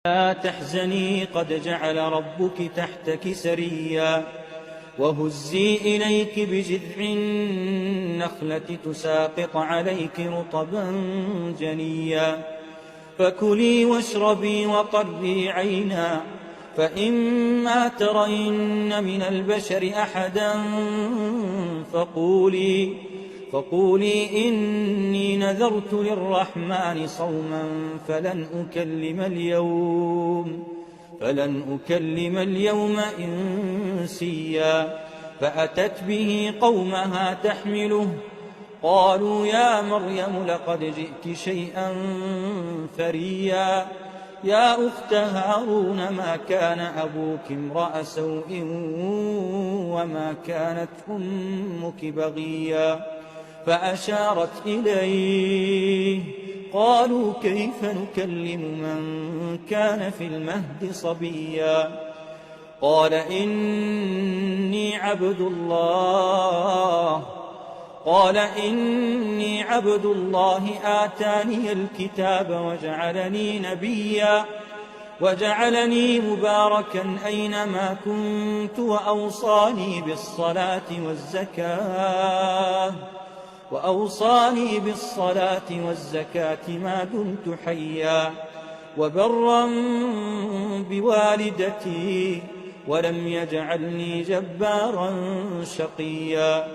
لا تحزني قد جعل ربك تحتك سريا وهزي إليك بجذع النخلة تساقط عليك رطبا جنيا فكلي واشربي وقري عينا فإما ترين من البشر أحدا فقولي إني نذرت للرحمن صوما فلن أكلم اليوم إنسيا فأتت به قومها تحمله قالوا يا مريم لقد جئت شيئا فريا يا أخت هارون ما كان أبوك امرأ سوء وما كانت أمك بغيا فأشارت إليه قالوا كيف نكلم من كان في المهد صبيا قال إني عبد الله آتاني الكتاب وجعلني نبيا وجعلني مباركا أينما كنت وأوصاني بالصلاة والزكاة ما دمت حيا وبرا بوالدتي ولم يجعلني جبارا شقيا